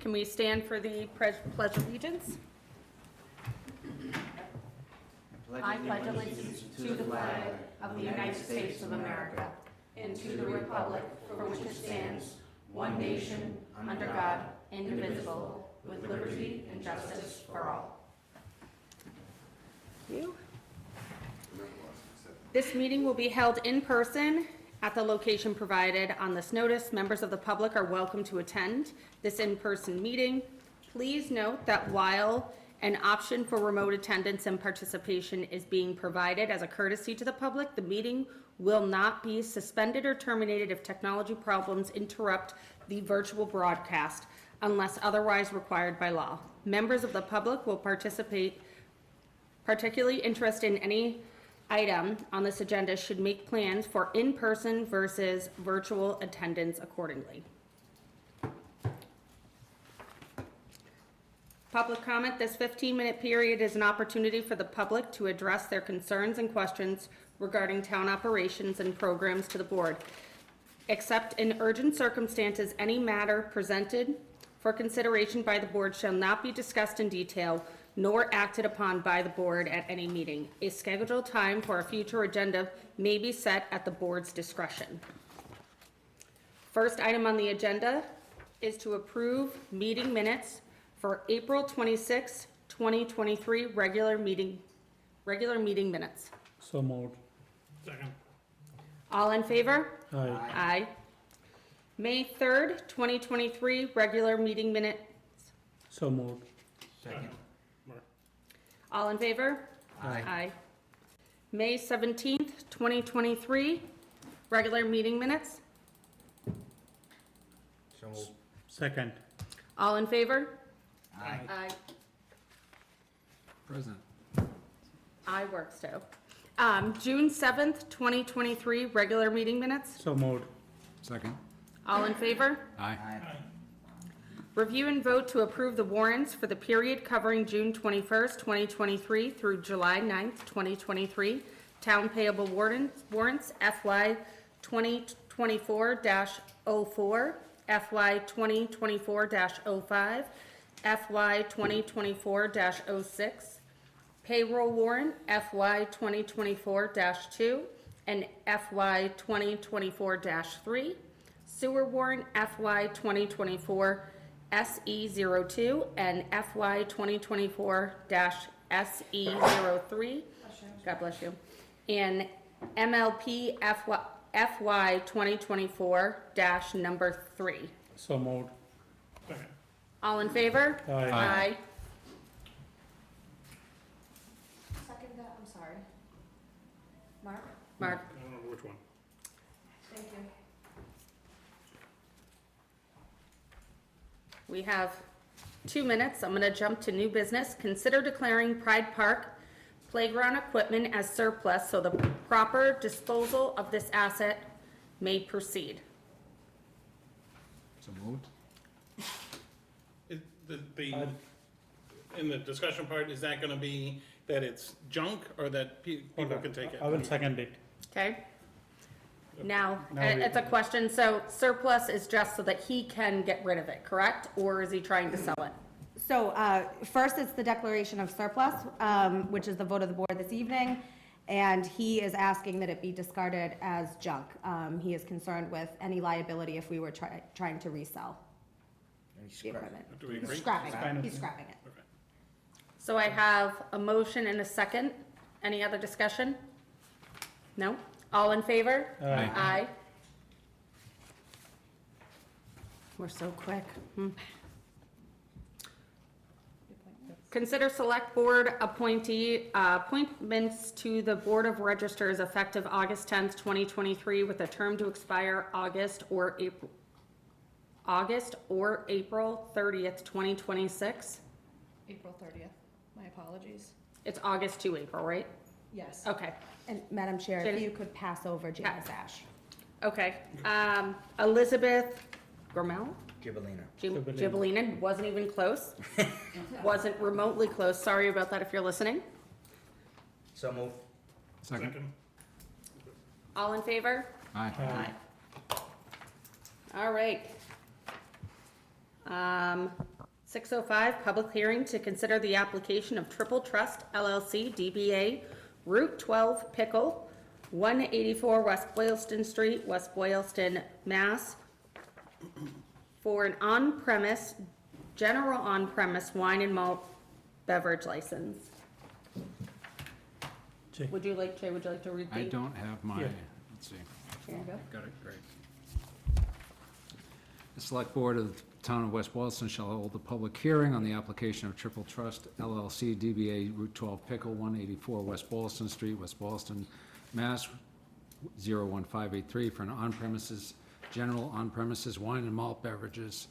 Can we stand for the pledge of allegiance? I pledge allegiance to the flag of the United States of America and to the republic for which it stands, one nation, under God, indivisible, with liberty and justice for all. Thank you. This meeting will be held in person at the location provided on this notice. Members of the public are welcome to attend this in-person meeting. Please note that while an option for remote attendance and participation is being provided as a courtesy to the public, the meeting will not be suspended or terminated if technology problems interrupt the virtual broadcast unless otherwise required by law. Members of the public will participate, particularly interested in any item on this agenda, should make plans for in-person versus virtual attendance accordingly. Public comment. This 15-minute period is an opportunity for the public to address their concerns and questions regarding town operations and programs to the board. Except in urgent circumstances, any matter presented for consideration by the board shall not be discussed in detail nor acted upon by the board at any meeting. A scheduled time for a future agenda may be set at the board's discretion. First item on the agenda is to approve meeting minutes for April 26, 2023, regular meeting minutes. So moved. Second. All in favor? Aye. Aye. May 3rd, 2023, regular meeting minutes. So moved. Second. All in favor? Aye. Aye. May 17th, 2023, regular meeting minutes. So moved. Second. All in favor? Aye. Aye. Present. I works too. June 7th, 2023, regular meeting minutes. So moved. Second. All in favor? Aye. Review and vote to approve the warrants for the period covering June 21st, 2023 through July 9th, 2023. Town payable warrants FY 2024-04, FY 2024-05, FY 2024-06, payroll warrant FY 2024-2, and FY 2024-3, sewer warrant FY 2024 SE02 and FY 2024-SE03. God bless you. And MLP FY 2024-3. So moved. Second. All in favor? Aye. Second that, I'm sorry. Mark? I don't remember which one. Thank you. We have 2 minutes. I'm gonna jump to new business. Consider declaring Pride Park playground equipment as surplus so the proper disposal of this asset may proceed. So moved. In the discussion part, is that gonna be that it's junk or that people can take it? I will second it. Okay? Now, Now we- it's a question. So surplus is just so that he can get rid of it, correct? Or is he trying to sell it? So first, it's the declaration of surplus, which is the vote of the board this evening, and he is asking that it be discarded as junk. He is concerned with any liability if we were trying to resell the equipment. Do we He's agree? scrapping Kind it. of He's thing. scrapping it. Okay. So I have a motion and a second. Any other discussion? No? All in favor? Aye. Aye. We're so quick. Consider select board appointments to the Board of Registers effective August 10th, 2023, with a term to expire August or April 30th, 2026. April 30th. My apologies. It's August to April, right? Yes. Okay. And Madam Chair, Janice? if you could pass over Janice Ash. Okay. Elizabeth Gormel? Gibellina. Gibellina, wasn't even close. Wasn't remotely close. Sorry about that if you're listening. So moved. Second. All in favor? Aye. Aye. All right. 6:05, public hearing to consider the application of Triple Trust LLC DBA Route 12 Pickle, 184 West Boylston Street, West Boylston, Mass. For an on-premise, general on-premise wine and malt beverage license. Jay. Would you like to read the? I don't have my, Yeah. let's see. Here you go. Got it, great. The Select Board of the Town of West Boylston shall hold a public hearing on the application of Triple Trust LLC DBA Route 12 Pickle, 184 West Boylston Street, West Boylston, Mass. 01583 for an on-premises, general on-premises wine and malt beverages.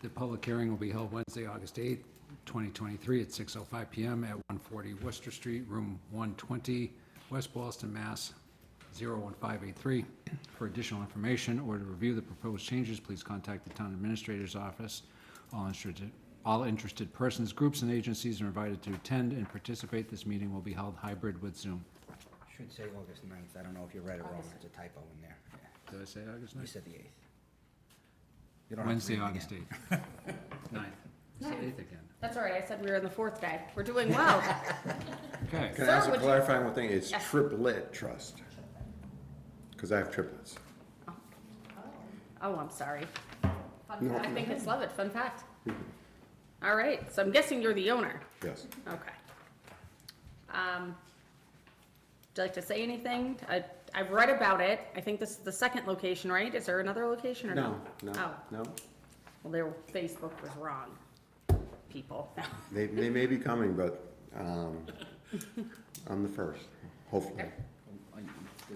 The public hearing will be held Wednesday, August 8th, 2023 at 6:05 PM at 140 Worcester Street, room 120, West Boylston, Mass. 01583. For additional information or to review the proposed changes, please contact the Town Administrator's Office. All interested persons, groups, and agencies are invited to attend and participate. This meeting will be held hybrid with Zoom. Should say August 9th. I don't know if you read it wrong. There's a typo in there. Yeah. Did I say August You 9th? said the 8th. You don't have to Wednesday, read it August again. 8th. 9th. It's the 8th again. That's all right, I said we were in the fourth day. We're doing well. Okay. Can I ask Sir, a would you- clarifying one thing? It's Yes. triplet trust. Because I have triplets. Oh, I'm sorry. No. I think it's love it, fun fact. All right, so I'm guessing you're the owner. Yes. Okay. Would you like to say anything? I've read about it. I think this is the second location, right? Is there another location or no? No, Oh, no. well, their Facebook was wrong, people. They may be coming, but I'm the first, hopefully.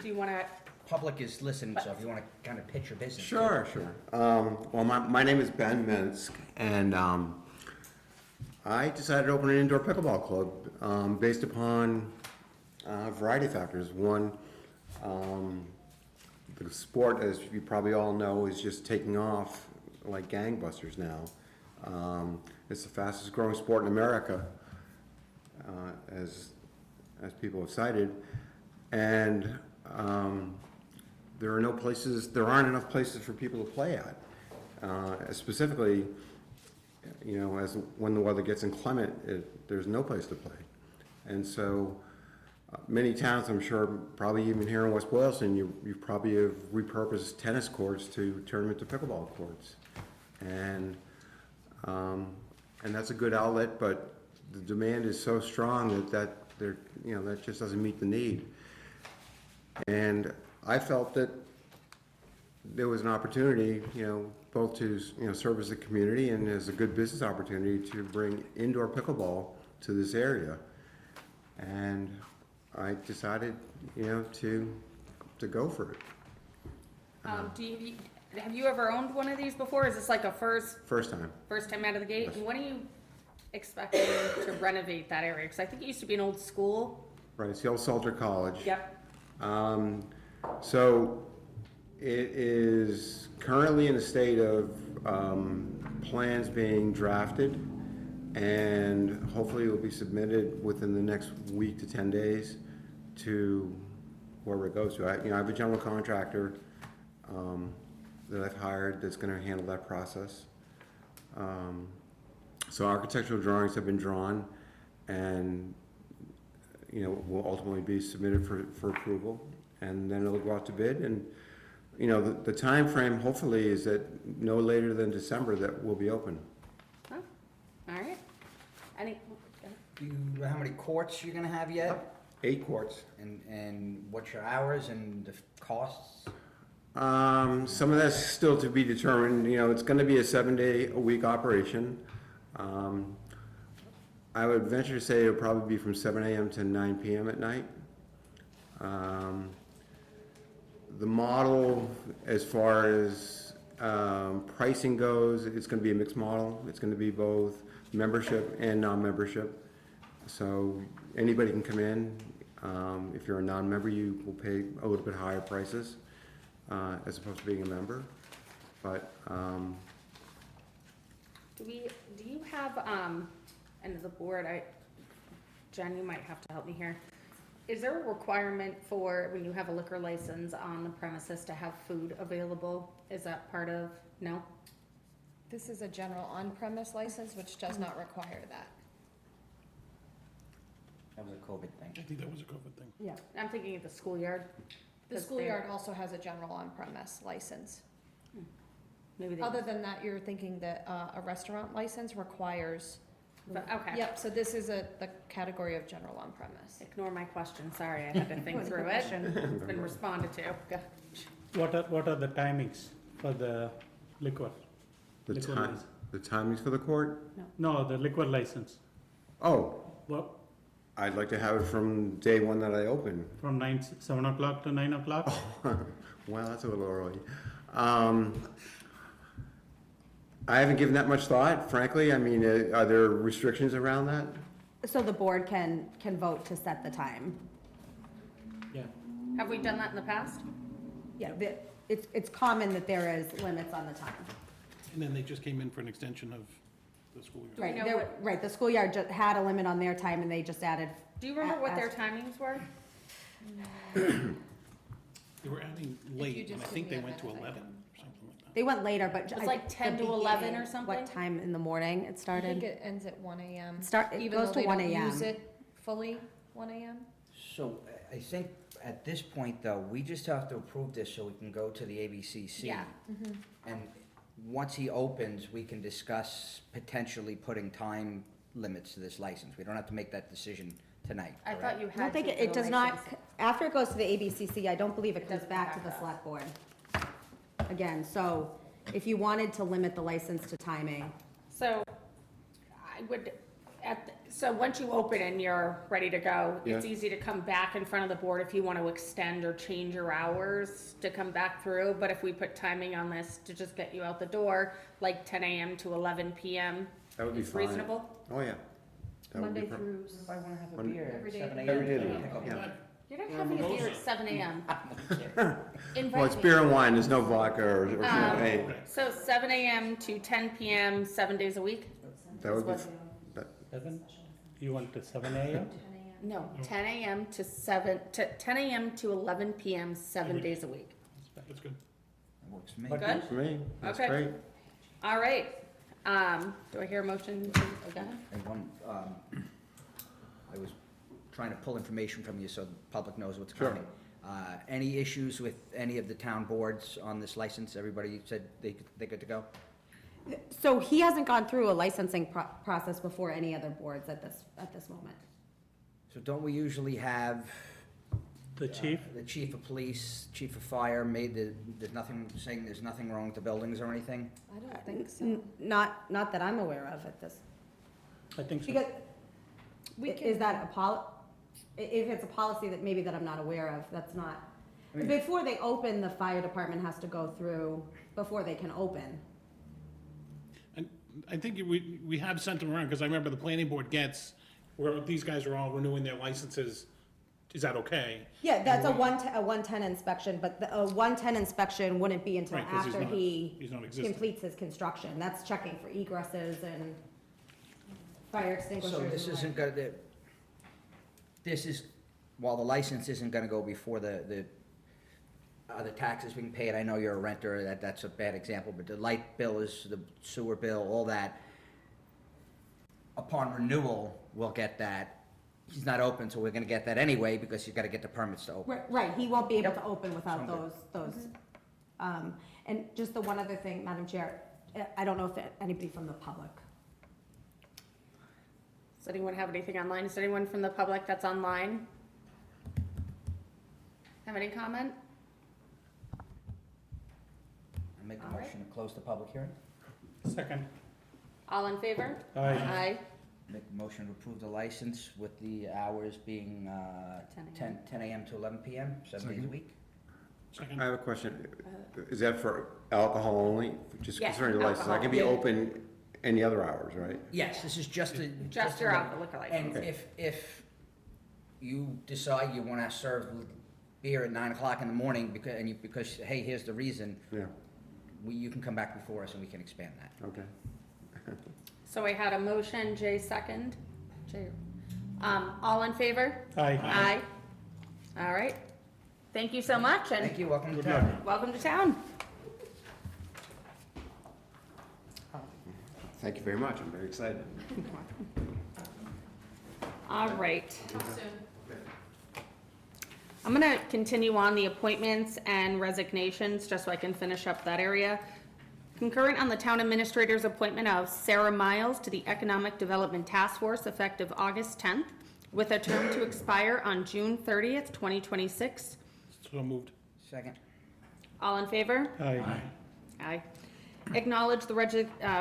Do you want to, Public is listening, so if you want to kind of pitch your business. Sure, sure. Well, my name is Ben Minsk, and I decided to open an indoor pickleball club based upon a variety of factors. One, the sport, as you probably all know, is just taking off like gangbusters now. It's the fastest growing sport in America, as people have cited, and there aren't enough places for people to play at. Specifically, you know, as when the weather gets inclement, there's no place to play. And so, many towns, I'm sure, probably even here in West Boylston, you probably have repurposed tennis courts to turn them into pickleball courts. And that's a good outlet, but the demand is so strong that just doesn't meet the need. And I felt that there was an opportunity, both to, service the community and as a good business opportunity to bring indoor pickleball to this area. And I decided, to go for it. have you ever owned one of these before? Is this like a first First time. time out of the gate? Yes. And when are you expecting to renovate that area? Because I think it used to be an old school. Right, it's the old Salter College. Yep. So it is currently in a state of plans being drafted, and hopefully it will be submitted within the next week to 10 days to wherever it goes to. I have a general contractor that I've hired that's going to handle that process. So architectural drawings have been drawn, and will ultimately be submitted for approval, and then it'll go out to bid. And the time frame hopefully is that no later than December that will be open. Oh, all right. How many courts you're going to have yet? 8 courts. And what's your hours and the costs? Some of that's still to be determined. It's going to be a 7-day-a-week operation. I would venture to say it'll probably be from 7 a.m. to 9 p.m. at night. The model, as far as pricing goes, it's going to be a mixed model. It's going to be both membership and non-membership. So anybody can come in. If you're a non-member, you will pay a little bit higher prices as opposed to being a member. But Do you have, and the board, Jen, you might have to help me here. Is there a requirement for when you have a liquor license on the premises to have food available? Is that part of, no? This is a general on-premise license, which does not require that. That was a COVID thing. I think that was a COVID thing. Yeah. I'm thinking of the schoolyard. The Does schoolyard also has a general on-premise license. Maybe they, Other than that, you're thinking that a restaurant license requires, but, okay. yep, so this is the category of general on-premise. Ignore my question, sorry, I had to think was a through good it. question. It's been responded to. What are the timings for the liquor? The Liquor time, license. the timings for the court? No, the liquor license. Oh, Well, I'd like to have it from day one that I open. from 7 o'clock to 9 o'clock? Well, that's a little early. I haven't given that much thought, frankly. I mean, are there restrictions around that? So the board can vote to set the time. Yeah. Have we done that in the past? Yeah, it's common that there is limits on the time. And then they just came in for an extension of the school year. Do we Right, know there- what- right, the schoolyard just had a limit on their time and they just added. Do you remember what their timings were? They were adding late, and I just think give they me a went to minute, I 11 can- or something like that. They went later, but. It was like 10 to 11 or something? What time in the morning it I think started? it ends at 1 AM. It Even goes though to they 1 don't AM. use it fully, 1 AM? So I think at this point, though, we just have to approve this so we can go to the ABCC. Yeah. And once he opens, we can discuss potentially putting time limits to this license. We don't have to make that decision tonight, I correct? thought you I had don't think to it for does the not, license. after it goes to the ABCC, I don't believe it comes doesn't back to back the up. select board. Again, so if you wanted to limit the license to timing, So, I would, so once you open and you're ready to go, it's Yeah. easy to come back in front of the board if you want to extend or change your hours to come back through, but if we put timing on this to just get you out the door, like 10 AM to 11 PM, That would be is fine. reasonable? Oh, yeah. That would be Monday per- through. If I wanna have a One- beer Every at day. 7 Every day, a.m. yeah. You're not Or having a beer mimosa. at 7 AM. Well, Invite it's me. beer and wine, there's no vodka or champagne. So 7 AM to 10 PM, 7 days a week? That would be, What's- that, 7? You want to 7 a.m.? No, 10 AM to 10 AM to 11 PM, 7 days a week. That's good. That works for me. Good? for me, that's Okay. great. All right. Do I hear a motion? Oh, go ahead. And one, I was trying to pull information from you so the public knows what's Sure. coming. Any issues with any of the town boards on this license? Everybody said they're good to go? So he hasn't gone through a licensing process before any other boards at this moment. So don't we usually have The chief? the chief of police, chief of fire there's nothing, saying there's nothing wrong with the buildings or anything? I don't think so. Not that I'm aware of at this, I think so. because, We is can, that if it's a policy that maybe that I'm not aware of, that's not. I mean- Before they open, the fire department has to go through, before they can open. And I think we have sent them around, because I remember the planning board gets, where these guys are all renewing their licenses. Is that okay? Yeah, that's a 110 inspection, but a 110 inspection wouldn't be until Right, 'cause after he's not existing. completes his construction. That's checking for egresses and fire extinguishers. So this and isn't gonna, this is, while the license isn't gonna go before the taxes being paid, I know you're a renter, that's a bad example, but the light bill is, the sewer bill, all that. Upon renewal, we'll get that. He's not open, so we're gonna get that anyway, because he's gotta get the permits to open. Right, he won't be able Yep. to open without Sounds those. And just the one other thing, Madam Chair, I don't know if anybody from the public. Does anyone have anything online? Is there anyone from the public that's online? Have any comment? I make a All right. motion to close the public hearing. Second. All in favor? Aye. Aye. Make a motion to approve the license with the hours being 10 10 a.m. to 11 p.m., 7 days a week. Second? I have a question. Is that for alcohol only? Just Yeah, concerning the license? I can be alcohol. open any other hours, right? Yes, this is just a. Just your liquor license. And if you decide you wanna serve beer at 9 o'clock in the morning because, hey, here's the reason, Yeah, you can come back before us and we can expand that. okay. So I had a motion, Jay second. Jay. All in favor? Aye. Aye. All right. Thank you so much and Thank you, welcome to Good town. luck. welcome to town. Thank you very much, I'm very excited. All right. I'm gonna continue on the appointments and resignations, just so I can finish up that area. Concurrent on the town administrator's appointment of Sarah Miles to the Economic Development Task Force effective August 10th, with a term to expire on June 30th, 2026. So moved. Second. All in favor? Aye. Aye. Acknowledge the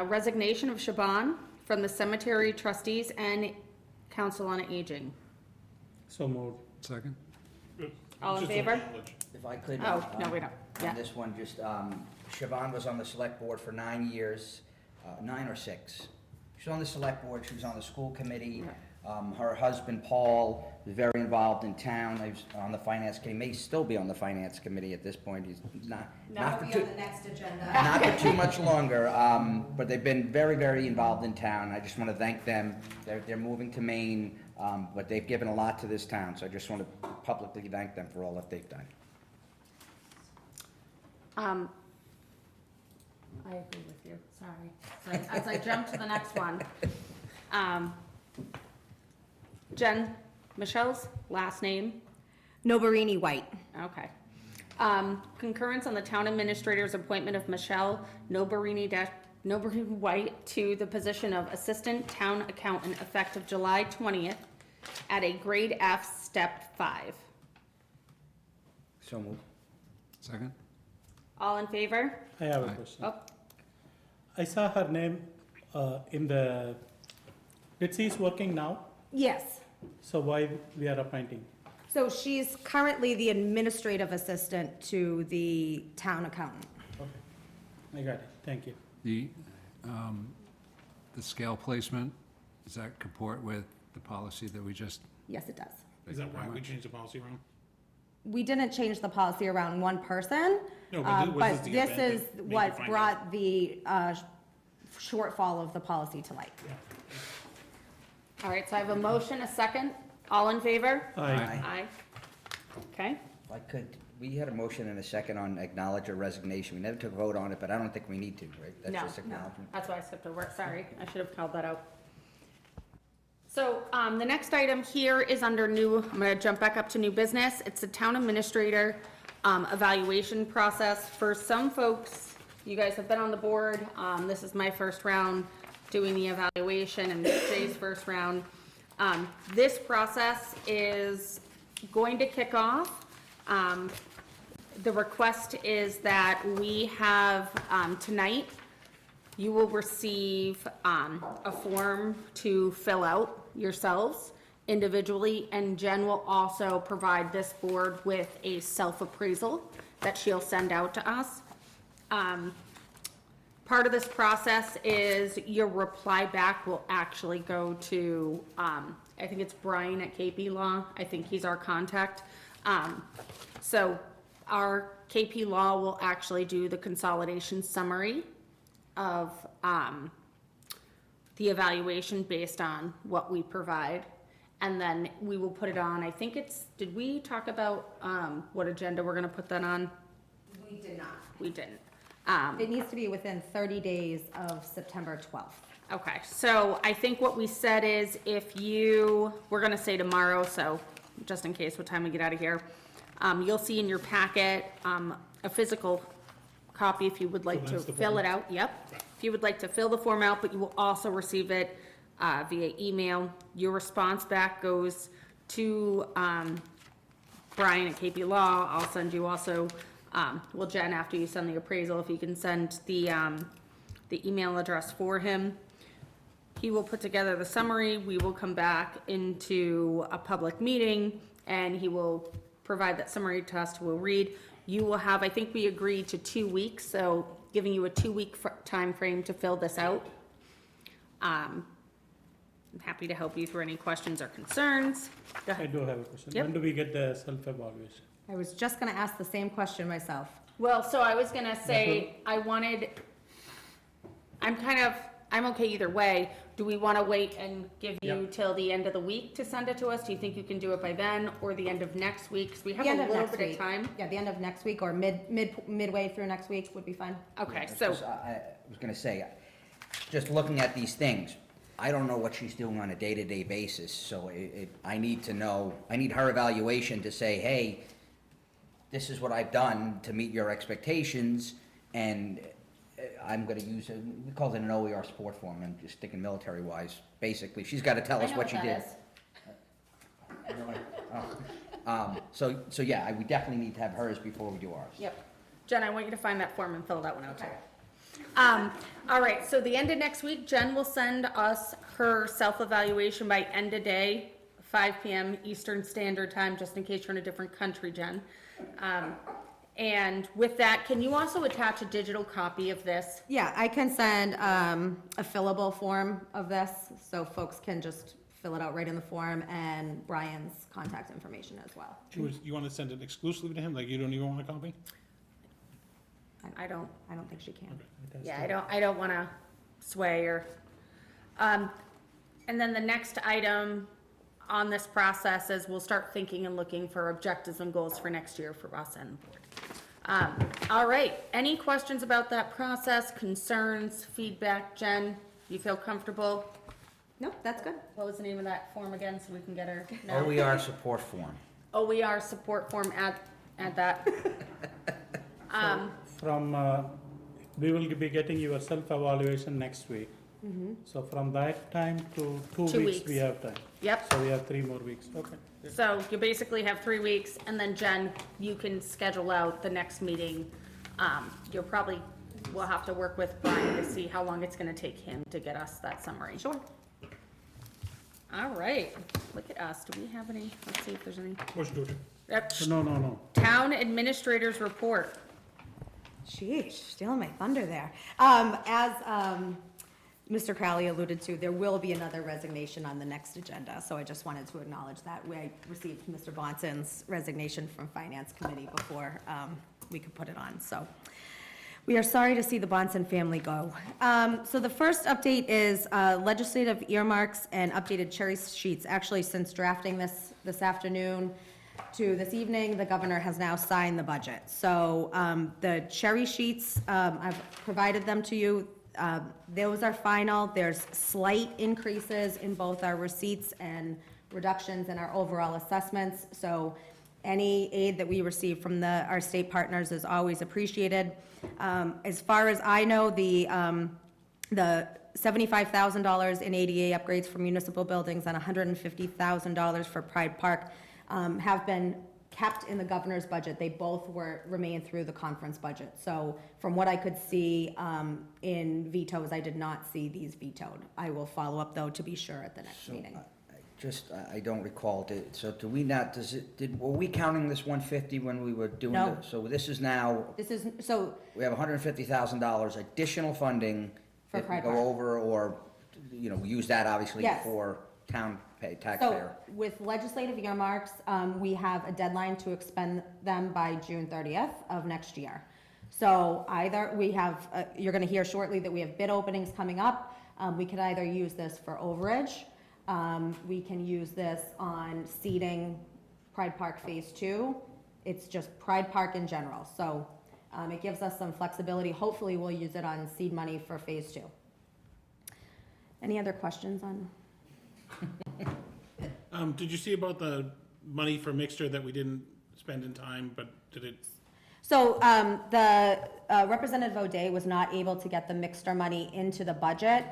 resignation of Shaban from the Cemetery Trustees and Council on Aging. So moved. Second? All in Just favor? acknowledge. If I could. Oh, no, we don't. On Yeah. this one, just, Siobhan was on the select board for 9 years, 9 or 6. She was on the select board, she was on the school committee. Her husband, Paul, was very involved in town. He was on the finance committee, may still be on the finance committee at this point. He's not for too, next agenda. not for too much longer, but they've been very, very involved in town. I just want to thank them. They're moving to Maine, but they've given a lot to this town, so I just want to publicly thank them for all that they've done. I agree with you, sorry. So as I jump to the next one, Jen, Michelle's last name, Noberini White. okay. Concurrence on the town administrator's appointment of Michelle Noberini White to the position of Assistant Town Accountant effective July 20th at a grade F, step 5. So moved. Second? All in favor? I have a Aye. question. Oh, I saw her name in the, she's working now, Yes. so why we are appointing? So she's currently the administrative assistant to the town accountant. Okay, I got it, thank you. The scale placement, does that comport with the policy that we just? Yes, it does. Is that why we changed the policy around? We didn't change the policy around one person, No, but was but the this event is that made you what find brought the shortfall of the policy to light. all right, so I have a motion, a second. All in favor? Aye. Aye. Okay. If I could, we had a motion and a second on acknowledge a resignation. We never took a vote on it, but I don't think we need to, right? That's No, just no, acknowledgement. that's why I skipped over it, sorry, I should have called that out. So, the next item here is under new, I'm gonna jump back up to new business, it's the town administrator, evaluation process. For some folks, you guys have been on the board, this is my first round doing the evaluation and Jay's first round. This process is going to kick off. The request is that we have, tonight, you will receive a form to fill out yourselves individually, and Jen will also provide this board with a self-appraisal that she'll send out to us. Part of this process is your reply back will actually go to, I think it's Brian at KP Law, I think he's our contact. So our KP Law will actually do the consolidation summary of the evaluation based on what we provide. And then we will put it on, I think it's, did we talk about what agenda we're gonna put that on? We did not. We didn't. It needs to be within 30 days of September 12th. Okay, so I think what we said is if you, we're gonna say tomorrow, so just in case what time we get out of here, you'll see in your packet, a physical copy if you would like to that's the fill it form? out, yep. If you would like to fill the form out, but you will also receive it, via email. Your response back goes to, Brian at KP Law. I'll send you also, well, Jen, after you send the appraisal, if you can send the email address for him. He will put together the summary, we will come back into a public meeting, and he will provide that summary to us, we'll read. You will have, I think we agreed to 2 weeks, so giving you a 2-week time frame to fill this out. I'm happy to help you through any questions or concerns. Go I ahead. do have a question. Yep. When do we get the self-evaluation? I was just gonna ask the same question myself. Well, so I was gonna say, I'm okay either way. Do we wanna wait and give you Yep. till the end of the week to send it to us? Do you think you can do it by then, or the end of next week? 'Cause we have The a end of little next bit of week. time. Yeah, the end of next week or midway through next week would be fine. Okay, Yeah, so, I was gonna say, just looking at these things, I don't know what she's doing on a day-to-day basis, so I need to know, I need her evaluation to say, hey, this is what I've done to meet your expectations, and I'm gonna use, we call it an OER support form, I'm just thinking military-wise. Basically, she's gotta tell us what she did. So yeah, we definitely need to have hers before we do ours. Yep. Jen, I want you to find that form and fill that one out too. All right, so the end of next week, Jen will send us her self-evaluation by end of day, 5 PM Eastern Standard Time, just in case you're in a different country, Jen. And with that, can you also attach a digital copy of this? Yeah, I can send a fillable form of this, so folks can just fill it out right in the form, and Brian's contact information as well. You want to send it exclusively to him, like you don't even want a copy? I don't, think she can. yeah, I don't wanna sway or, and then the next item on this process is we'll start thinking and looking for objectives and goals for next year for us and the board. All right, any questions about that process, concerns, feedback? Jen, you feel comfortable? Nope, that's good. What was the name of that form again, so we can get her? No. OER support form. OER support form, add that. We will be getting your self-evaluation next week. So from that time to 2 2 weeks, we weeks. have time. Yep, So we have 3 more weeks, okay. so you basically have 3 weeks, and then Jen, you can schedule out the next meeting. We'll have to work with Brian to see how long it's gonna take him to get us that summary. Sure. All right, look at us, do we have any, let's see if there's any. Motion to adjourn. Yep. No. Town administrators report. Sheesh, stealing my thunder there. As Mr. Crowley alluded to, there will be another resignation on the next agenda, so I just wanted to acknowledge that. I received Mr. Bonson's resignation from Finance Committee before we could put it on, so we are sorry to see the Bonson family go. So the first update is legislative earmarks and updated cherry sheets. Actually, since drafting this afternoon to this evening, the governor has now signed the budget. So the cherry sheets, I've provided them to you. Those are final. There's slight increases in both our receipts and reductions in our overall assessments. So any aid that we receive from our state partners is always appreciated. As far as I know, the $75,000 in ADA upgrades for municipal buildings and $150,000 for Pride Park have been kept in the governor's budget. They both remain through the conference budget. So from what I could see in vetoes, I did not see these vetoed. I will follow up, though, to be sure at the next meeting. I don't recall, so do we not, were we counting this 150 when we were doing No. it? So this is now, we have $150,000 additional funding For if we Pride go Park. over, or, we use that obviously Yes. for So taxpayer. with legislative earmarks, we have a deadline to expend them by June 30th of next year. So either we have, you're going to hear shortly that we have bid openings coming up. We could either use this for overage. We can use this on seeding Pride Park Phase 2. It's just Pride Park in general. So it gives us some flexibility. Hopefully, we'll use it on seed money for Phase 2. Any other questions on? Did you see about the money for mixture that we didn't spend in time, but did it? So the Representative O'Day was not able to get the mixture money into the budget.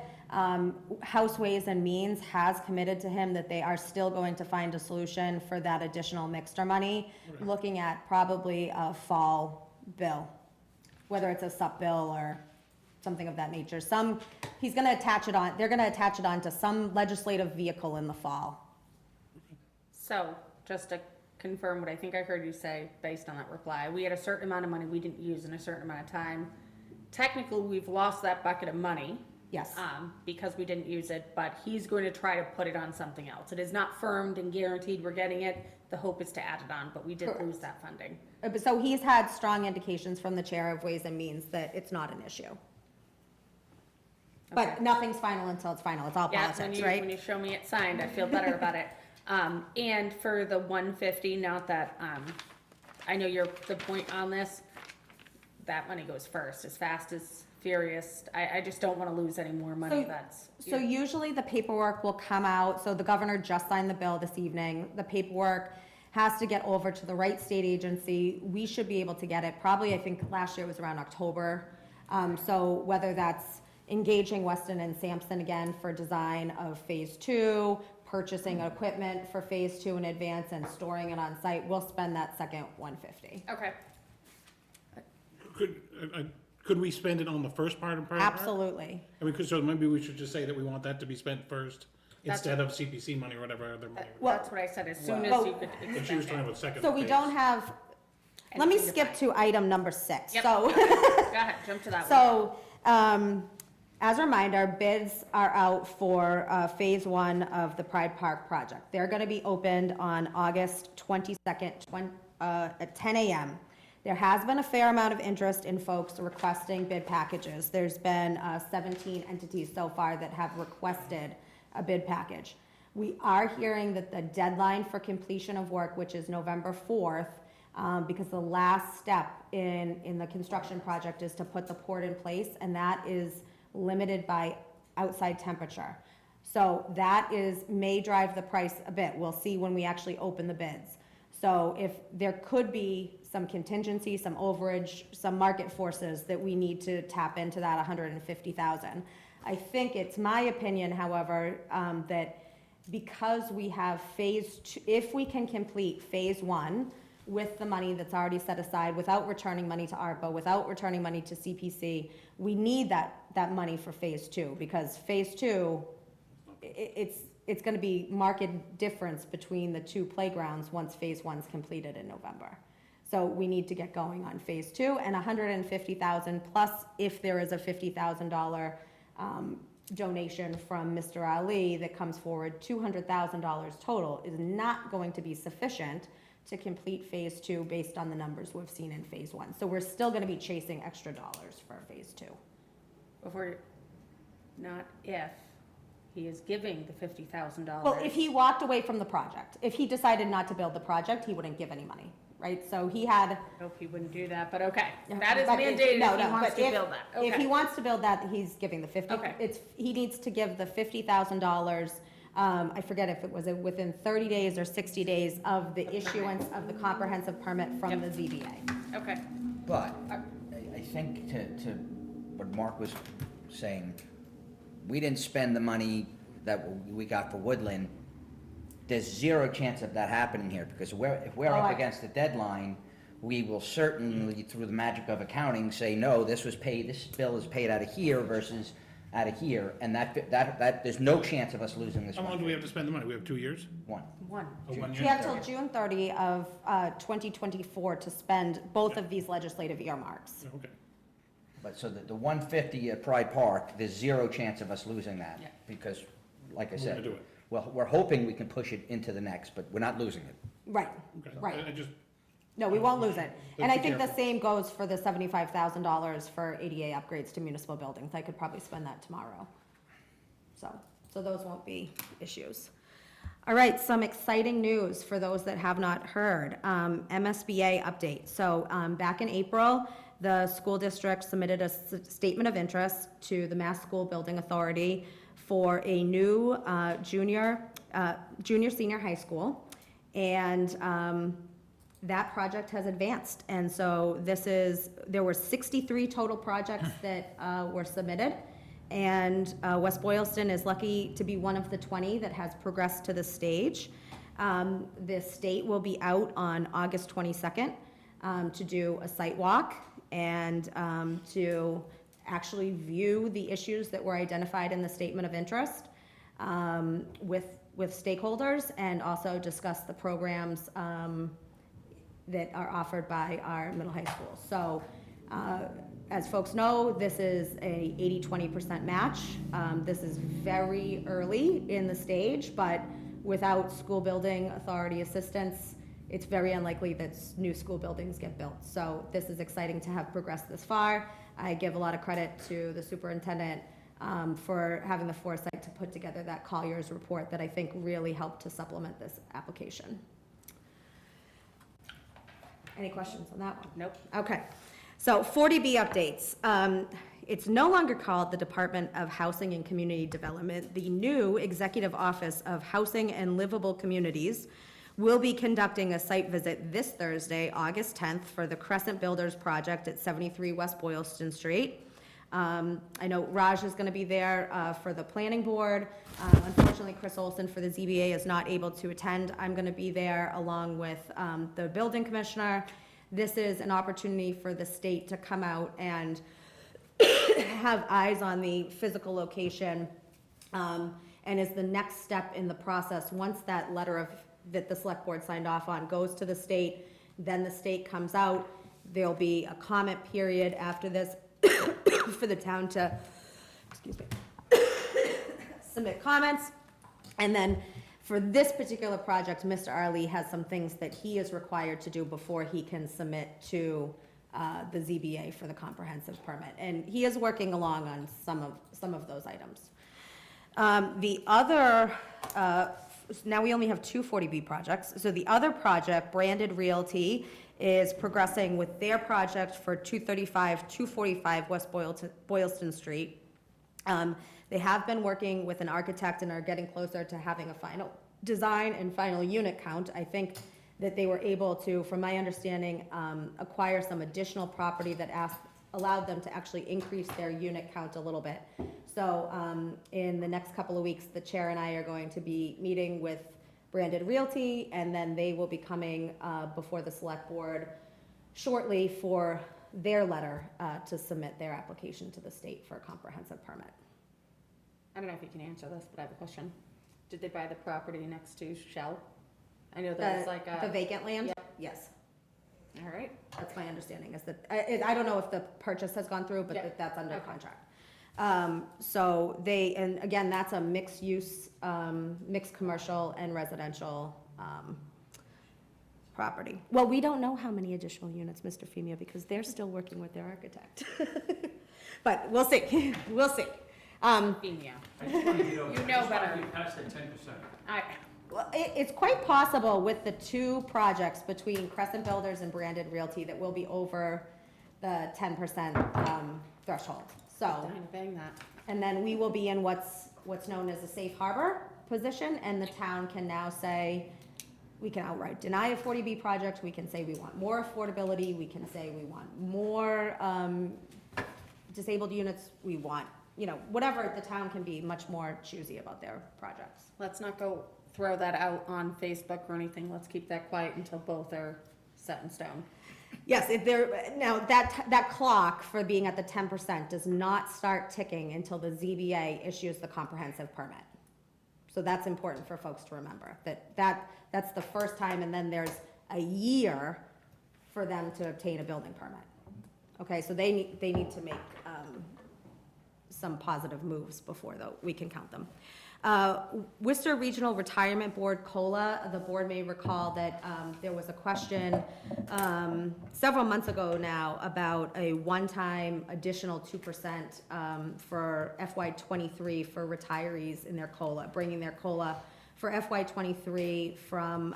House Ways and Means has committed to him that they are still going to find a solution for that additional mixture money, looking at probably a fall bill, whether it's a sup bill or something of that nature. He's going to attach it on, they're going to attach it on to some legislative vehicle in the fall. So, just to confirm what I think I heard you say based on that reply, we had a certain amount of money we didn't use in a certain amount of time. Technically, we've lost that bucket of money. Yes. Because we didn't use it, but he's going to try to put it on something else. It is not firmed and guaranteed we're getting it. The hope is to add it on, but we did lose that funding. So he's had strong indications from the Chair of Ways and Means that it's not an issue. But nothing's final until it's final. It's all Yeah, politics, when right? you show me it signed, I feel better about it. And for the 150, not that, I know the point on this, that money goes first, as fast as furious. I just don't want to lose any more money. That's. So usually the paperwork will come out, so the governor just signed the bill this evening. The paperwork has to get over to the right state agency. We should be able to get it, probably, I think last year it was around October. So whether that's engaging Weston and Sampson again for design of phase 2, purchasing equipment for phase 2 in advance and storing it on site, we'll spend that second 150. Okay. Could we spend it on the first part of Pride Park? Absolutely. I mean, so maybe we should just say that we want that to be spent first That's- instead of CPC money or whatever other money. That's what I said, as soon as Well- you could But she was expend talking it. about second So we phase. don't have, let me Anything to skip find. to item number 6. Yep, So. go ahead, jump to that one. So, as a reminder, bids are out for Phase 1 of the Pride Park project. They're going to be opened on August 22nd at 10 a.m. There has been a fair amount of interest in folks requesting bid packages. There's been 17 entities so far that have requested a bid package. We are hearing that the deadline for completion of work, which is November 4th, because the last step in the construction project is to put the port in place, and that is limited by outside temperature. So that may drive the price a bit. We'll see when we actually open the bids. So if there could be some contingency, some overage, some market forces that we need to tap into that 150,000. I think it's my opinion, however, that because we have phase 2, if we can complete phase 1 with the money that's already set aside, without returning money to ARPA, without returning money to CPC, we need that money for phase 2, because phase 2, it's gonna be market difference between the two playgrounds once phase 1's completed in November. So we need to get going on phase 2, and 150,000 plus, if there is a $50,000 donation from Mr. Ali that comes forward, $200,000 total is not going to be sufficient to complete phase 2 based on the numbers we've seen in phase 1. So we're still gonna be chasing extra dollars for phase 2. Before, not if, he is giving the $50,000. Well, if he walked away from the project, if he decided not to build the project, he wouldn't give any money, right? So he had. I hope he wouldn't do that, but okay. That is But mandated no, if he no, wants but to build that. If Okay. he wants to build that, he's giving the 50. Okay. He needs to give the $50,000, I forget if it was within 30 days or 60 days of the issuance of the comprehensive permit from the ZBA. Okay. But I think to what Mark was saying, we didn't spend the money that we got for Woodland. There's zero chance of that happening here, because if we're up against the deadline, we will certainly, through the magic of accounting, say, no, this bill is paid out of here versus out of here, and that there's no chance of us losing this How long one. do we have to spend the money? We have 2 years? One. Oh, 1 We year? have till June 30 of 2024 to spend both of these legislative earmarks. Okay. But so the 150 at Pride Park, there's zero chance of us losing that, Yeah. because, like I We're said, gonna do it. well, we're hoping we can push it into the next, but we're not losing it. Right, Okay. right. I just, No, we won't lose it. But And I be think the careful. same goes for the $75,000 for ADA upgrades to municipal buildings. I could probably spend that tomorrow. So those won't be issues. All right, some exciting news for those that have not heard. MSBA update. So back in April, the school district submitted a statement of interest to the Mass School Building Authority for a new junior senior high school. And that project has advanced. And so there were 63 total projects that were submitted. And West Boylston is lucky to be one of the 20 that has progressed to this stage. The state will be out on August 22nd to do a site walk and to actually view the issues that were identified in the statement of interest with stakeholders, and also discuss the programs that are offered by our middle high school. So as folks know, this is a 80-20% match. This is very early in the stage, but without school building authority assistance, it's very unlikely that new school buildings get built. So this is exciting to have progressed this far. I give a lot of credit to the superintendent for having the foresight to put together that Collier's report that I think really helped to supplement this application. Any questions on that one? Nope. Okay, so 40B updates. it's no longer called the Department of Housing and Community Development. The new Executive Office of Housing and Livable Communities will be conducting a site visit this Thursday, August 10th, for the Crescent Builders Project at 73 West Boylston Street. I know Raj is going to be there for the planning board. Unfortunately, Chris Olson for the ZBA is not able to attend. I'm going to be there along with the building commissioner. This is an opportunity for the state to come out and have eyes on the physical location, and is the next step in the process. Once that letter that the select board signed off on goes to the state, then the state comes out. There'll be a comment period after this for the town to, excuse me, submit comments. And then for this particular project, Mr. Arlie has some things that he is required to do before he can submit to the ZBA for the comprehensive permit. And he is working along on some of those items. The other, now we only have two 40B projects. So the other project, Branded Realty, is progressing with their project for 245 West Boylston Street. They have been working with an architect and are getting closer to having a final design and final unit count. I think that they were able to, from my understanding, acquire some additional property that allowed them to actually increase their unit count a little bit. So in the next couple of weeks, the chair and I are going to be meeting with Branded Realty, and then they will be coming before the select board shortly for their letter to submit their application to the state for a comprehensive permit. I don't know if you can answer this, but I have a question. Did they buy the property next to Shell? I know there was like The vacant land? Yep. Yes, All right. that's my understanding, is that, I don't know if the purchase has gone through, but Yeah. that's under Okay. contract. So and again, that's a mixed use, mixed commercial and residential, property. Well, we don't know how many additional units, Mr. Femia, because they're still working with their architect. But we'll see, we'll see. Femia. I just want to get over, You I know just want better. to get past that 10%. Well, it's quite possible with the two projects between Crescent Builders and Branded Realty that will be over the 10% threshold. So, Dying to bang that. and then we will be in what's known as a safe harbor position, and the town can now say, we can outright deny a 40B project, we can say we want more affordability, we can say we want more disabled units, we want, whatever, the town can be much more choosy about their projects. Let's not go throw that out on Facebook or anything. Let's keep that quiet until both are set in stone. Yes, now that clock for being at the 10% does not start ticking until the ZBA issues the comprehensive permit. So that's important for folks to remember, that's the first time, and then there's a year for them to obtain a building permit. Okay, so they need to make some positive moves before we can count them. Worcester Regional Retirement Board, COLA, the board may recall that there was a question several months ago now about a one-time additional 2% for FY23 for retirees in their COLA, bringing their COLA for FY23 from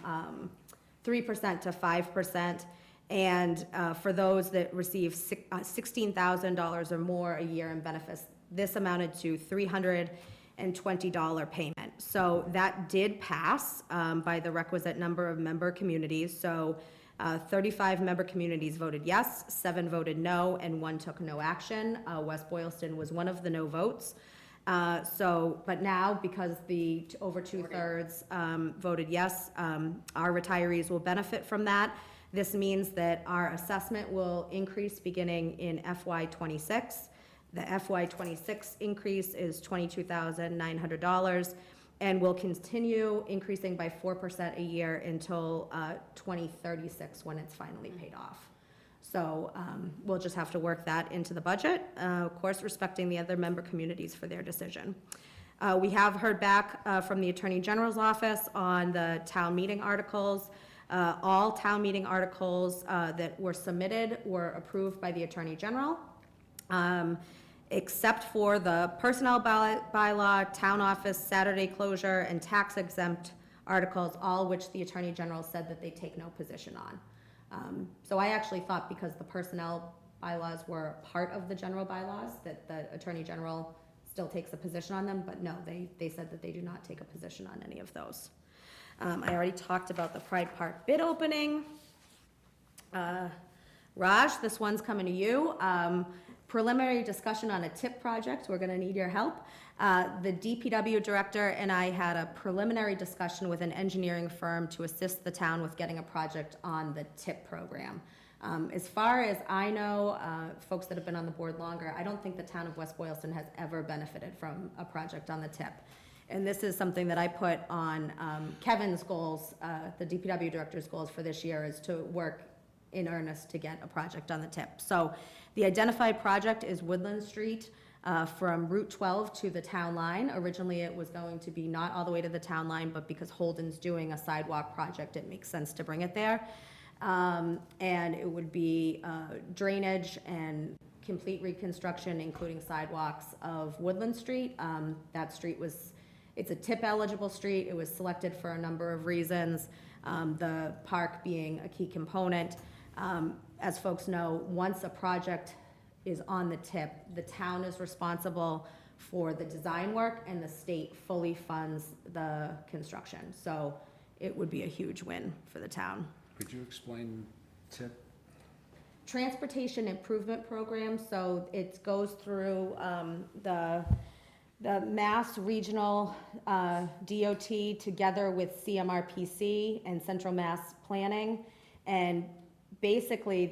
3% to 5%. And for those that receive $16,000 or more a year in benefits, this amounted to $320 payment. So that did pass by the requisite number of member communities. So 35 member communities voted yes, 7 voted no, and 1 took no action. West Boylston was one of the no votes. But now, because over 2/3 voted yes, our retirees will benefit from that. This means that our assessment will increase beginning in FY26. The FY26 increase is $22,900 and will continue increasing by 4% a year until 2036 when it's finally paid off. So we'll just have to work that into the budget, of course, respecting the other member communities for their decision. We have heard back from the Attorney General's office on the town meeting articles. All town meeting articles that were submitted were approved by the Attorney General, except for the personnel bylaw, town office, Saturday closure, and tax exempt articles, all which the Attorney General said that they take no position on. So I actually thought, because the personnel bylaws were part of the general bylaws, that the Attorney General still takes a position on them, but no, they said that they do not take a position on any of those. I already talked about the Pride Park bid opening. Raj, this one's coming to you. Preliminary discussion on a TIP project, we're gonna need your help. The DPW director and I had a preliminary discussion with an engineering firm to assist the town with getting a project on the TIP program. As far as I know, folks that have been on the board longer, I don't think the town of West Boylston has ever benefited from a project on the TIP. And this is something that I put on Kevin's goals, the DPW director's goals for this year, is to work in earnest to get a project on the TIP. So the identified project is Woodland Street from Route 12 to the town line. Originally, it was going to be not all the way to the town line, but because Holden's doing a sidewalk project, it makes sense to bring it there. And it would be drainage and complete reconstruction, including sidewalks of Woodland Street. That street it's a TIP eligible street. It was selected for a number of reasons, the park being a key component. As folks know, once a project is on the TIP, the town is responsible for the design work and the state fully funds the construction. So it would be a huge win for the town. Could you explain TIP? Transportation Improvement Program, so it goes through the Mass Regional DOT together with CMRPC and Central Mass Planning. And basically,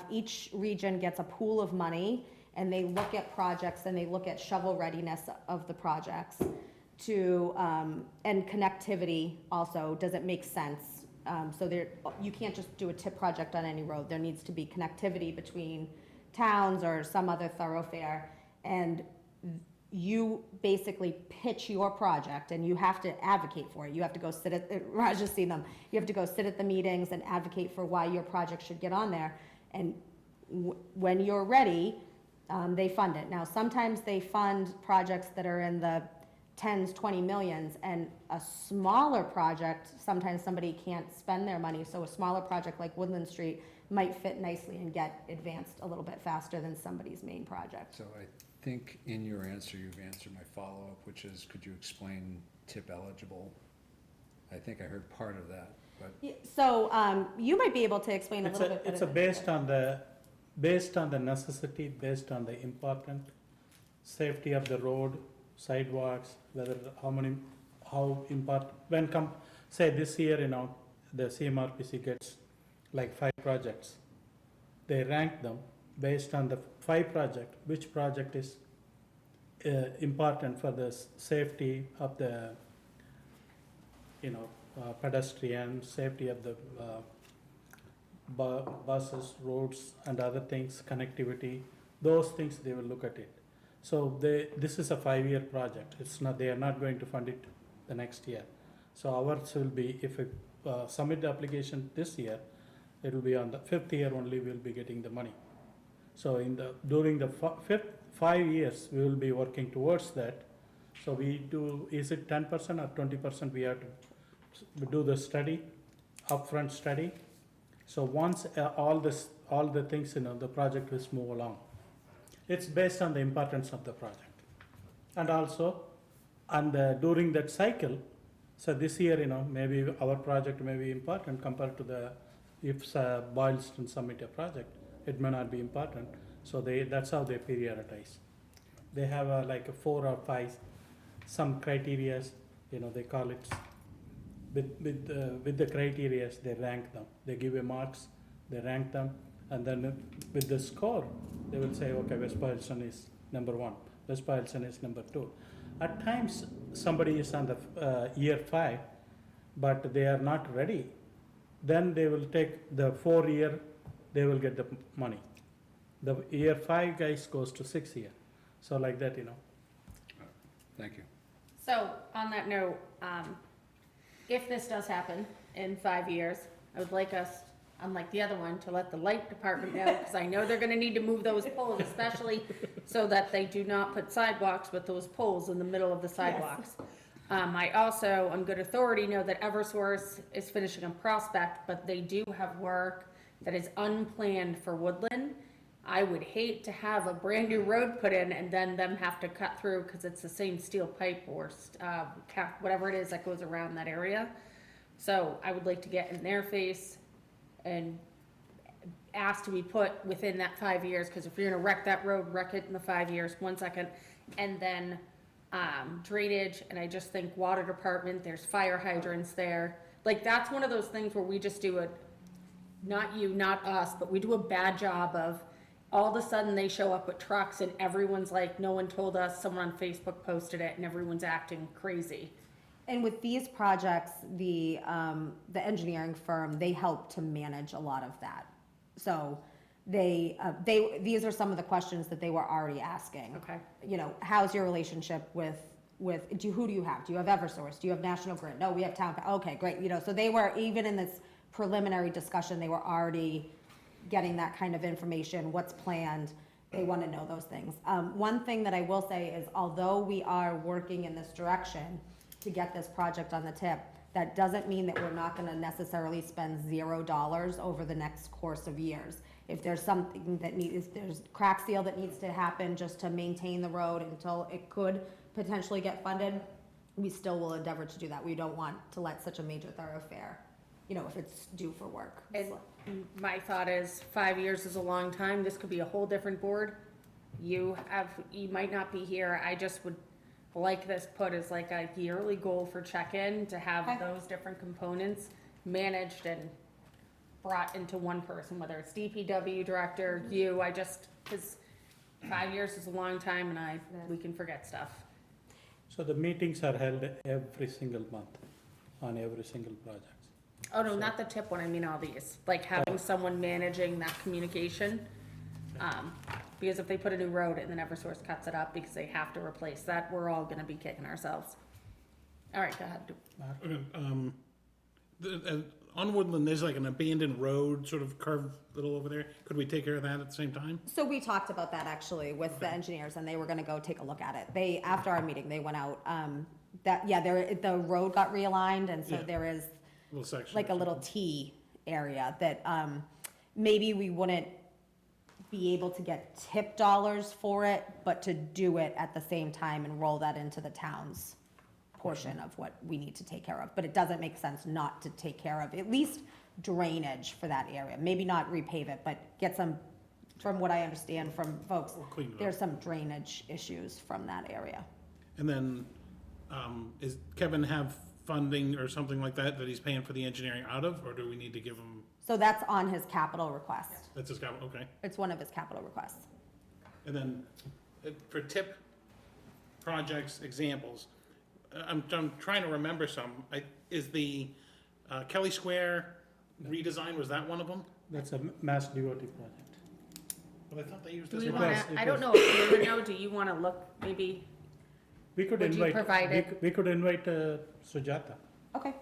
each region gets a pool of money, and they look at projects and they look at shovel readiness of the projects and connectivity also. Does it make sense? So you can't just do a TIP project on any road. There needs to be connectivity between towns or some other thoroughfare. And you basically pitch your project and you have to advocate for it. You have to go sit at, Raj has seen them. You have to go sit at the meetings and advocate for why your project should get on there. And when you're ready, they fund it. Now, sometimes they fund projects that are in the tens, 20 millions, and a smaller project, sometimes somebody can't spend their money, so a smaller project like Woodland Street might fit nicely and get advanced a little bit faster than somebody's main project. So I think in your answer, you've answered my follow-up, which is, could you explain TIP eligible? I think I heard part of that, but. Yeah, so you might be able to explain a little bit better. It's based on the necessity, based on the important safety of the road, sidewalks, whether how important, say this year, the CMRPC gets like 5 projects. They rank them based on the 5 project, which project is important for the safety of the, pedestrian, safety of the buses, roads and other things, connectivity, those things they will look at it. So this is a 5-year project. They are not going to fund it the next year. So ours will be, if we submit the application this year, it will be on the 5th year only we'll be getting the money. So during the 5 years, we will be working towards that. So we do, is it 10% or 20% we have to do the study, upfront study. So once all the things, the project will move along. It's based on the importance of the project. And also, during that cycle, so this year, maybe our project may be important compared to if Boylston submit a project, it may not be important. So that's how they prioritize. They have like 4 or 5, some criterias, they call it, with the criterias, they rank them. They give a marks, they rank them, and then with the score, they will say, okay, West Boylston is number 1, West Boylston is number 2. At times, somebody is on the year 5, but they are not ready. Then they will take the 4 year, they will get the money. The year 5 guys goes to 6 year. So like that, Thank you. So on that note, if this does happen in 5 years, I would like us, unlike the other one, to let the light department know, because I know they're gonna need to move those poles, especially so that they do not put sidewalks with those poles in the middle of the sidewalks. I also, on good authority, know that Eversource is finishing a prospect, but they do have work that is unplanned for Woodland. I would hate to have a brand-new road put in and then them have to cut through, because it's the same steel pipe or, whatever it is that goes around that area. So I would like to get in their face and ask to be put within that 5 years, because if you're gonna wreck that road, wreck it in the 5 years, 1 second. And then, drainage, and I just think water department, there's fire hydrants there. Like, that's one of those things where we just do it, not you, not us, but we do a bad job of, all of a sudden they show up with trucks and everyone's like, no one told us, someone on Facebook posted it, and everyone's acting crazy. And with these projects, the engineering firm, they help to manage a lot of that. So these are some of the questions that they were already asking. Okay. You know, how's your relationship with, who do you have? Do you have Eversource? Do you have National Grid? No, we have Town, okay, great, you know, so they were, even in this preliminary discussion, they were already getting that kind of information, what's planned, they want to know those things. One thing that I will say is, although we are working in this direction to get this project on the tip, that doesn't mean that we're not gonna necessarily spend $0 over the next course of years. If there's something that if there's crack seal that needs to happen just to maintain the road until it could potentially get funded, we still will endeavor to do that. We don't want to let such a major thoroughfare, you know, if it's due for work. And my thought is 5 years is a long time. This could be a whole different board. You might not be here. I just would like this put as like a yearly goal for check-in, to have Okay. those different components managed and brought into one person, whether it's DPW director, you, because 5 years is a long time, and we can forget stuff. So the meetings are held every single month on every single project. Oh, no, not the tip one, I mean all these, like having someone managing that communication. Because if they put a new road and then Eversource cuts it up because they have to replace that, we're all gonna be kicking ourselves. All right, go ahead. Okay, on Woodland, there's like an abandoned road, sort of curved little over there. Could we take care of that at the same time? So we talked about that actually with the engineers, and they were gonna go take a look at it. After our meeting, they went out, the road got realigned, and so Yeah. there is Little section. like a little T area that, maybe we wouldn't be able to get tip dollars for it, but to do it at the same time and roll that into the town's portion of what we need to take care of. But it doesn't make sense not to take care of at least drainage for that area. Maybe not repave it, but get some, from what I understand from folks, Or clean it up. there's some drainage issues from that area. And then, is Kevin have funding or something like that he's paying for the engineering out of, or do we need to give him, So that's on his capital request. that's his capital, okay? It's one of his capital requests. And then, for tip projects examples, I'm trying to remember some. Is the Kelly Square redesign, was that one of them? That's a mass DOT project. But I thought they used Do this we one. wanna, it I don't was- know if you would know, do you wanna look, maybe, We could Would you invite, provide it? we could invite Sujata. Okay.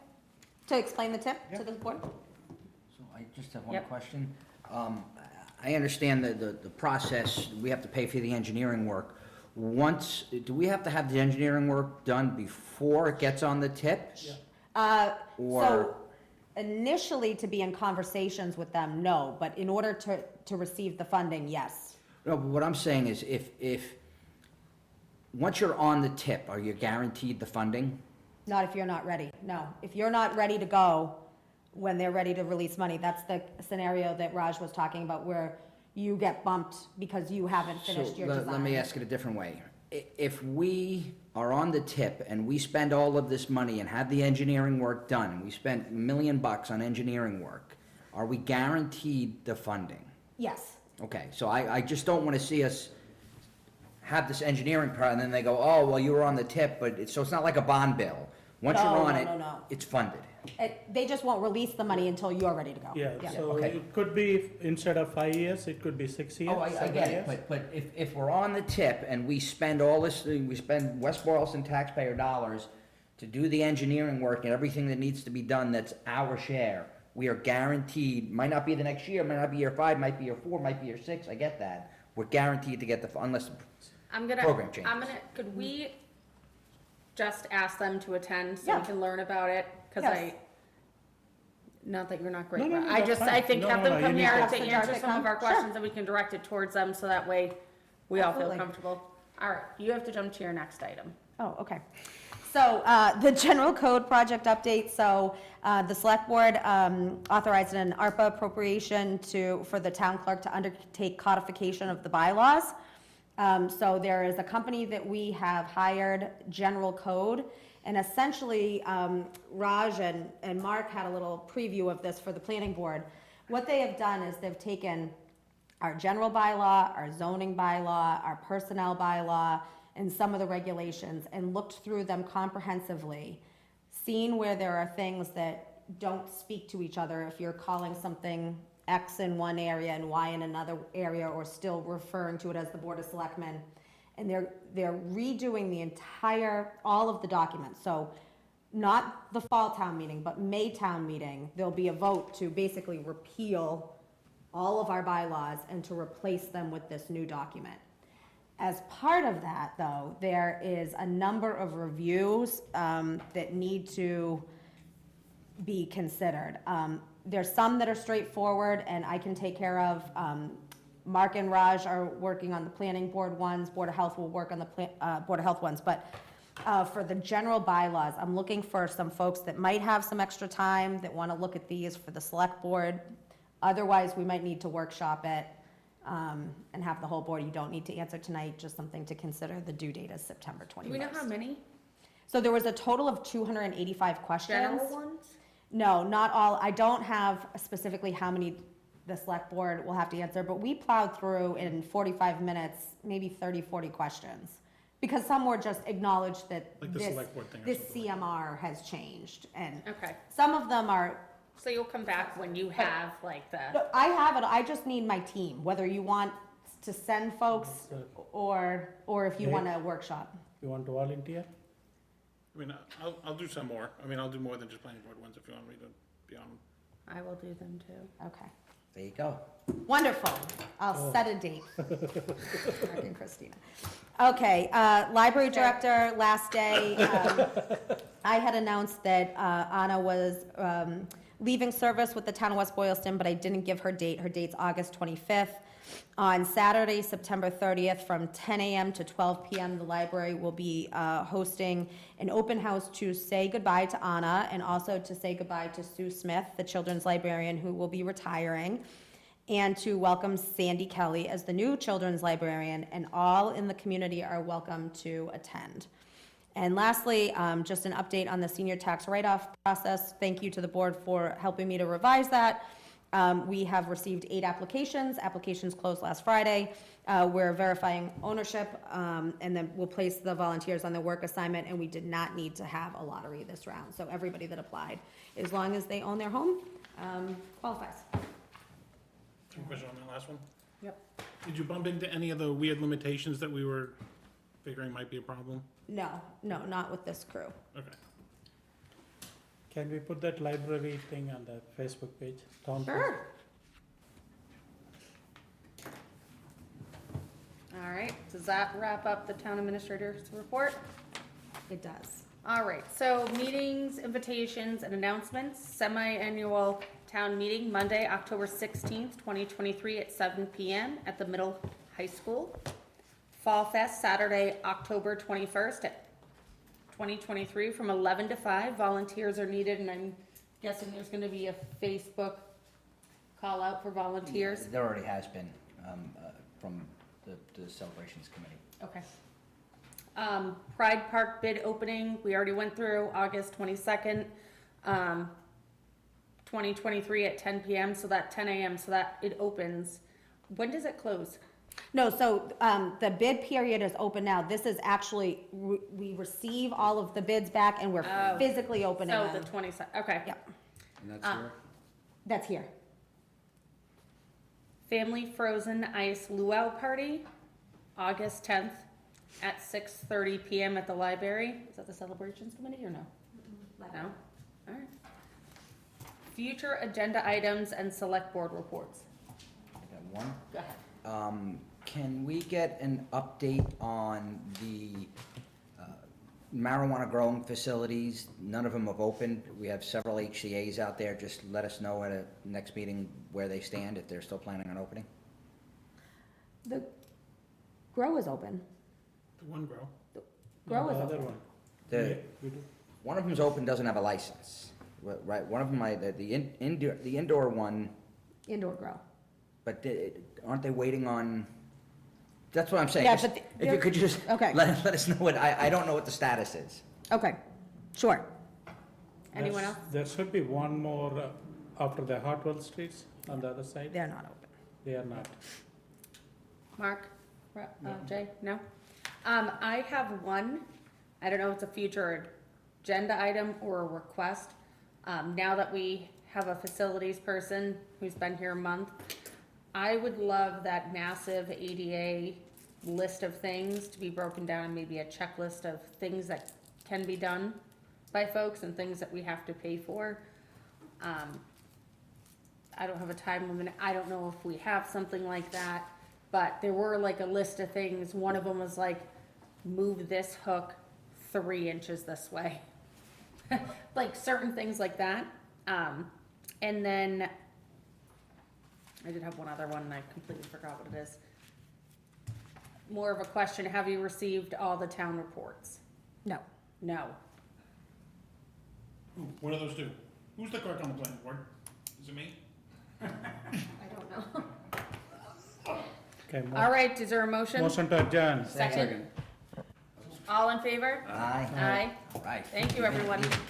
To explain the tip to the board? So I just have one Yep. question. I understand the process, we have to pay for the engineering work. Do we have to have the engineering work done before it gets on the tip? So Or, initially, to be in conversations with them, no, but in order to receive the funding, yes. no, but what I'm saying is once you're on the tip, are you guaranteed the funding? Not if you're not ready, no. If you're not ready to go when they're ready to release money, that's the scenario that Raj was talking about, where you get bumped because you haven't finished your design. Let me ask it a different way. If we are on the tip and we spend all of this money and have the engineering work done, and we spent $1 million on engineering work, are we guaranteed the funding? Yes, Okay, so I just don't want to see us have this engineering part, and then they go, oh, well, you were on the tip, but so it's not like a bond bill. Once you're No, on no, it, no, no. it's funded. they just won't release the money until you're ready to go. Yeah, so okay. it could be, instead of 5 years, it could be 6 years, Oh, I 7 get years. it, but if we're on the tip and we spend all this, we spend West Boylston taxpayer dollars to do the engineering work and everything that needs to be done, that's our share, we are guaranteed, might not be the next year, might not be year 5, might be year 4, might be year 6, I get that. We're guaranteed to get unless, program changes. could we just ask them to attend so we Yeah. can learn about it? Cause Yes. Not that you're not great, No, no, but no, I that's just, fine. I think No, have no, them no, come you need here to- to Ask the answer director some of come. our Sure. questions and we can direct it towards them, so that way we all feel Absolutely. comfortable. All right, you have to jump to your next item. Oh, okay. So, the general code project update, so, the select board, authorized an ARPA appropriation for the town clerk to undertake codification of the bylaws. So there is a company that we have hired, General Code, and essentially, Raj and Mark had a little preview of this for the planning board. What they have done is they've taken our general bylaw, our zoning bylaw, our personnel bylaw, and some of the regulations, and looked through them comprehensively, seen where there are things that don't speak to each other, if you're calling something X in one area and Y in another area, or still referring to it as the Board of Selectmen. And they're redoing all of the documents. So not the fall town meeting, but May town meeting, there'll be a vote to basically repeal all of our bylaws and to replace them with this new document. As part of that, though, there is a number of reviews that need to be considered. There's some that are straightforward and I can take care of. Mark and Raj are working on the planning board ones, Board of Health will work on the Board of Health ones, but for the general bylaws, I'm looking for some folks that might have some extra time that want to look at these for the select board. Otherwise, we might need to workshop it and have the whole board. You don't need to answer tonight, just something to consider. The due date is September 21st. Do we know how many? So there was a total of 285 questions. General ones? No, not all. I don't have specifically how many the select board will have to answer, but we plowed through in 45 minutes, maybe 30, 40 questions. Because some were just acknowledged that Like the select board thing or this something like CMR has changed. And Okay, some of them are, so you'll come back when you have like the, no, I have it, I just need my team, whether you want to send folks or if you want a workshop. You want to volunteer? I mean, I'll do some more. I mean, I'll do more than just planning board ones if you want me to be on. I will do them too. Okay. There you go. Wonderful. I'll set a date. Mark and Christina. Okay, library director, last day. I had announced that Anna was leaving service with the town of West Boylston, but I didn't give her date. Her date's August 25th. On Saturday, September 30th, from 10 a.m. to 12 p.m., the library will be hosting an open house to say goodbye to Anna and also to say goodbye to Sue Smith, the children's librarian who will be retiring, and to welcome Sandy Kelly as the new children's librarian, and all in the community are welcome to attend. And lastly, just an update on the senior tax write-off process. Thank you to the board for helping me to revise that. We have received 8 applications. Applications closed last Friday. We're verifying ownership, and then we'll place the volunteers on their work assignment, and we did not need to have a lottery this round. So everybody that applied, as long as they own their home, qualifies. Some question on that last one? Yep. Did you bump into any of the weird limitations that we were figuring might be a problem? No, not with this crew. Okay. Can we put that library thing on the Facebook page? Town page? Sure. All right, does that wrap up the town administrator's report? It does. All right, so meetings, invitations, and announcements, semi-annual town meeting, Monday, October 16th, 2023 at 7 p.m. at the middle high school. Fall Fest, Saturday, October 21st at 2023 from 11 to 5. Volunteers are needed, and I'm guessing there's gonna be a Facebook call out for volunteers. There already has been from the celebrations committee. Okay. Pride Park bid opening, we already went through, August 22nd, 2023 at 10 p.m., so that 10 a.m., so that it opens. When does it close? No, so the bid period is open now. This is actually, we receive all of the bids back and we're Oh. physically opening So them. the 22nd, okay. Yep, And that's here? that's here. Family Frozen Ice Luau Party, August 10th at 6:30 p.m. at the library. Is that the celebrations committee or no? No? All right. Future agenda items and select board reports. I got one. Go ahead. Can we get an update on the marijuana growing facilities, none of them have opened. We have several HCA's out there. Just let us know at a next meeting where they stand, if they're still planning on opening. The grow is open. The one grow. Grow is The other open. one. The, We do. one of them's open, doesn't have a license, right? One of them, the indoor one, Indoor grow. but aren't they waiting on? That's what I'm saying. Yeah, Just- but If you could just Okay. let us know what, I don't know what the status is. Okay, sure. Anyone There's- else? There should be one more after the Hartwell Streets on the other side. They're not open. They are not. Mark? Jay? No? I have one, I don't know if it's a future agenda item or a request. Now that we have a facilities person who's been here a month, I would love that massive ADA list of things to be broken down, and maybe a checklist of things that can be done by folks and things that we have to pay for. I don't have a time limit, I don't know if we have something like that, but there were like a list of things. One of them was like, move this hook 3 inches this way. Like certain things like that. And then I did have one other one and I completely forgot what it is. More of a question, have you received all the town reports? No. No. Ooh, what are those two? Who's the clerk on the planning board? Is it me? I don't know. Okay, All right, is there a motion? motion to adjourn. Second? All in favor? Aye. Aye. All right. Thank you, everyone.